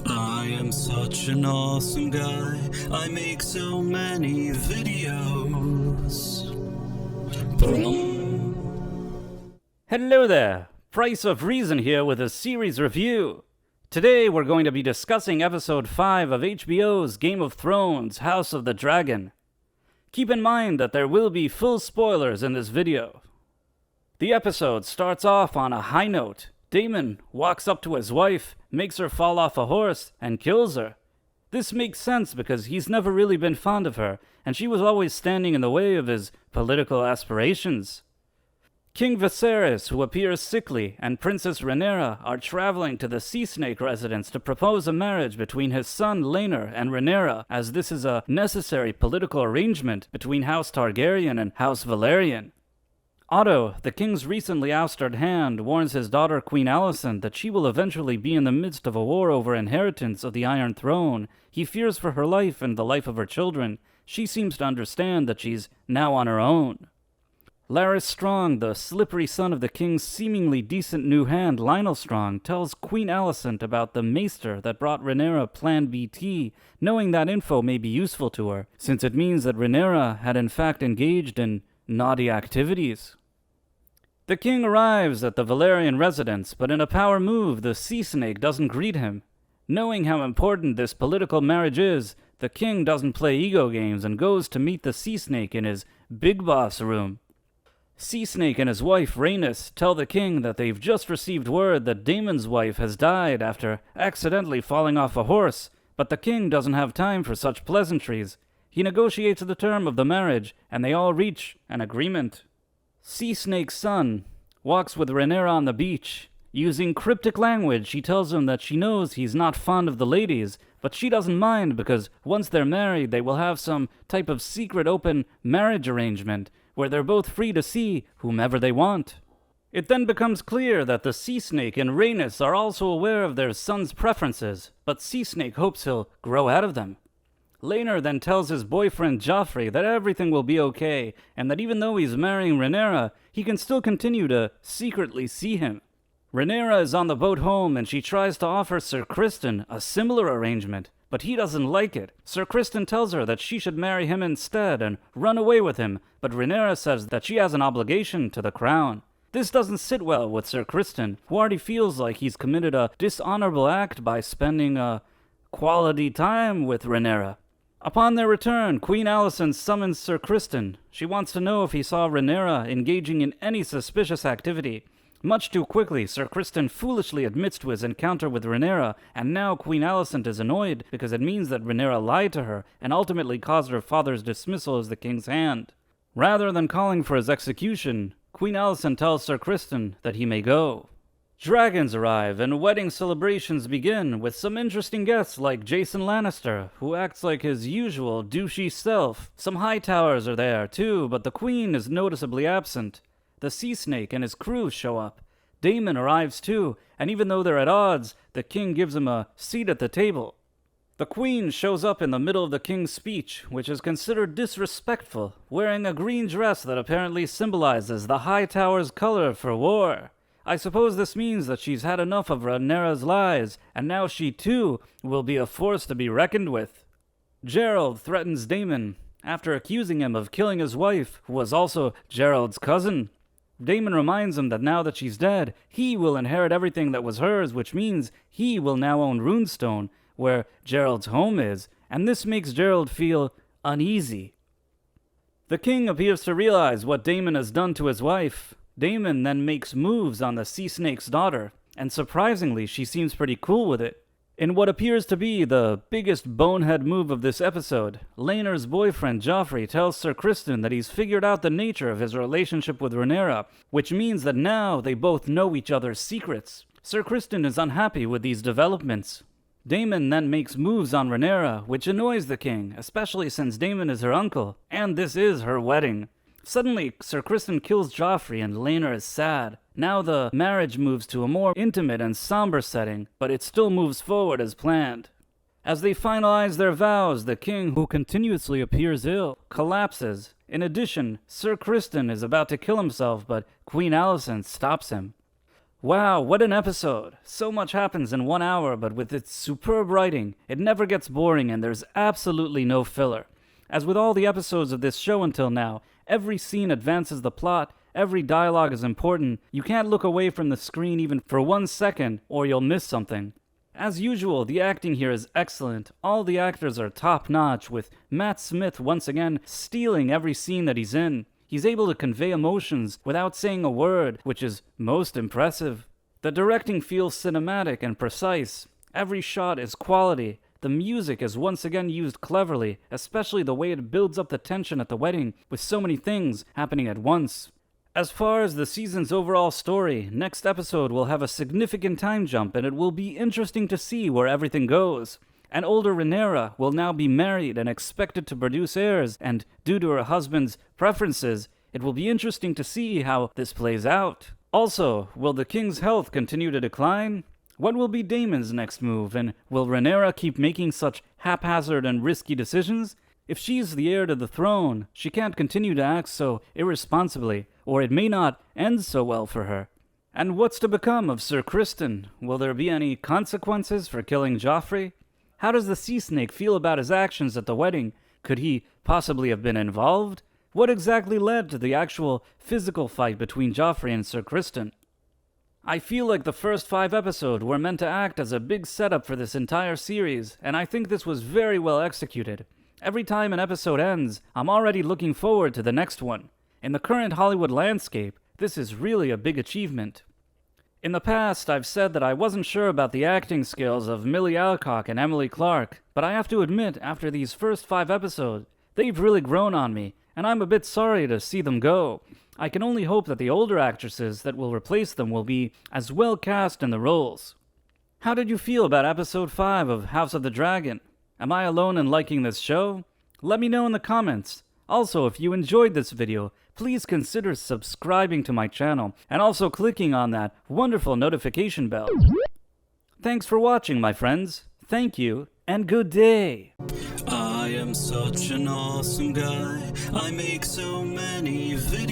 I am such an awesome guy. I make so many videos. Hello there, Price of Reason here with a series review. Today we're going to be discussing episode 5 of HBO's Game of Thrones, House of the Dragon. Keep in mind that there will be full spoilers in this video. The episode starts off on a high note. Daemon walks up to his wife, makes her fall off a horse, and kills her. This makes sense because he's never really been fond of her, and she was always standing in the way of his political aspirations. King Vicerys, who appears sickly, and Princess Rhaenyra are traveling to the Sea Snake residence to propose a marriage between his son Rhaenyra and Rhaenyra, as this is a necessary political arrangement between House Targaryen and House Velaryon. Otto, the king's recently ousted hand, warns his daughter Queen Alicent that she will eventually be in the midst of a war over inheritance of the Iron Throne. He fears for her life and the life of her children. She seems to understand that she's now on her own. Larys Strong, the slippery son of the king's seemingly decent new hand, Lionel Strong, tells Queen Alicent about the maester that brought Rhaenyra Plan BT, knowing that info may be useful to her, since it means that Rhaenyra had in fact engaged in naughty activities. The king arrives at the Velaryon residence, but in a power move, the Sea Snake doesn't greet him. Knowing how important this political marriage is, the king doesn't play ego games and goes to meet the Sea Snake in his big boss room. Sea Snake and his wife Rhaenys tell the king that they've just received word that Daemon's wife has died after accidentally falling off a horse, but the king doesn't have time for such pleasantries. He negotiates the term of the marriage, and they all reach an agreement. Sea Snake's son walks with Rhaenyra on the beach. Using cryptic language, she tells him that she knows he's not fond of the ladies, but she doesn't mind because once they're married, they will have some type of secret open marriage arrangement where they're both free to see whomever they want. It then becomes clear that the Sea Snake and Rhaenys are also aware of their son's preferences, but Sea Snake hopes he'll grow out of them. Rhaenyra then tells his boyfriend Joffrey that everything will be okay, and that even though he's marrying Rhaenyra, he can still continue to secretly see him. Rhaenyra is on the boat home, and she tries to offer Ser Criston a similar arrangement, but he doesn't like it. Ser Criston tells her that she should marry him instead and run away with him, but Rhaenyra says that she has an obligation to the crown. This doesn't sit well with Ser Criston, who already feels like he's committed a dishonorable act by spending quality time with Rhaenyra. Upon their return, Queen Alicent summons Ser Criston. She wants to know if he saw Rhaenyra engaging in any suspicious activity. Much too quickly, Ser Criston foolishly admits to his encounter with Rhaenyra, and now Queen Alicent is annoyed because it means that Rhaenyra lied to her and ultimately caused her father's dismissal as the king's hand. Rather than calling for his execution, Queen Alicent tells Ser Criston that he may go. Dragons arrive and wedding celebrations begin with some interesting guests like Jason Lannister, who acts like his usual douchey self. Some Hightowers are there too, but the queen is noticeably absent. The Sea Snake and his crew show up. Daemon arrives too, and even though they're at odds, the king gives him a seat at the table. The queen shows up in the middle of the king's speech, which is considered disrespectful, wearing a green dress that apparently symbolizes the Hightower's color for war. I suppose this means that she's had enough of Rhaenyra's lies, and now she too will be a force to be reckoned with. Gerald threatens Daemon after accusing him of killing his wife, who was also Gerald's cousin. Daemon reminds him that now that she's dead, he will inherit everything that was hers, which means he will now own Runestone, where Gerald's home is, and this makes Gerald feel uneasy. The king appears to realize what Daemon has done to his wife. Daemon then makes moves on the Sea Snake's daughter, and surprisingly, she seems pretty cool with it. In what appears to be the biggest bonehead move of this episode, Rhaenyra's boyfriend Joffrey tells Ser Criston that he's figured out the nature of his relationship with Rhaenyra, which means that now they both know each other's secrets. Ser Criston is unhappy with these developments. Daemon then makes moves on Rhaenyra, which annoys the king, especially since Daemon is her uncle, and this is her wedding. Suddenly, Ser Criston kills Joffrey and Rhaenyra is sad. Now the marriage moves to a more intimate and somber setting, but it still moves forward as planned. As they finalize their vows, the king, who continuously appears ill, collapses. In addition, Ser Criston is about to kill himself, but Queen Alicent stops him. Wow, what an episode! So much happens in 1 hour, but with its superb writing, it never gets boring and there's absolutely no filler. As with all the episodes of this show until now, every scene advances the plot, every dialogue is important, you can't look away from the screen even for 1 second or you'll miss something. As usual, the acting here is excellent, all the actors are top-notch, with Matt Smith once again stealing every scene that he's in. He's able to convey emotions without saying a word, which is most impressive. The directing feels cinematic and precise. Every shot is quality. The music is once again used cleverly, especially the way it builds up the tension at the wedding, with so many things happening at once. As far as the season's overall story, next episode will have a significant time jump and it will be interesting to see where everything goes. An older Rhaenyra will now be married and expected to produce heirs, and due to her husband's preferences, it will be interesting to see how this plays out. Also, will the king's health continue to decline? What will be Daemon's next move, and will Rhaenyra keep making such haphazard and risky decisions? If she's the heir to the throne, she can't continue to act so irresponsibly, or it may not end so well for her. And what's to become of Ser Criston? Will there be any consequences for killing Joffrey? How does the sea snake feel about his actions at the wedding? Could he possibly have been involved? What exactly led to the actual physical fight between Joffrey and Ser Criston? I feel like the first 5 episodes were meant to act as a big setup for this entire series, and I think this was very well executed. Every time an episode ends, I'm already looking forward to the next one. In the current Hollywood landscape, this is really a big achievement. In the past, I've said that I wasn't sure about the acting skills of Millie Alcock and Emily Clark, but I have to admit, after these first 5 episodes, they've really grown on me, and I'm a bit sorry to see them go. I can only hope that the older actresses that will replace them will be as well cast in the roles. How did you feel about episode 5 of House of the Dragon? Am I alone in liking this show? Let me know in the comments. Also, if you enjoyed this video, please consider subscribing to my channel and also clicking on that wonderful notification bell. Thanks for watching, my friends. Thank you, and good day. I am such an awesome guy. I make so many videos.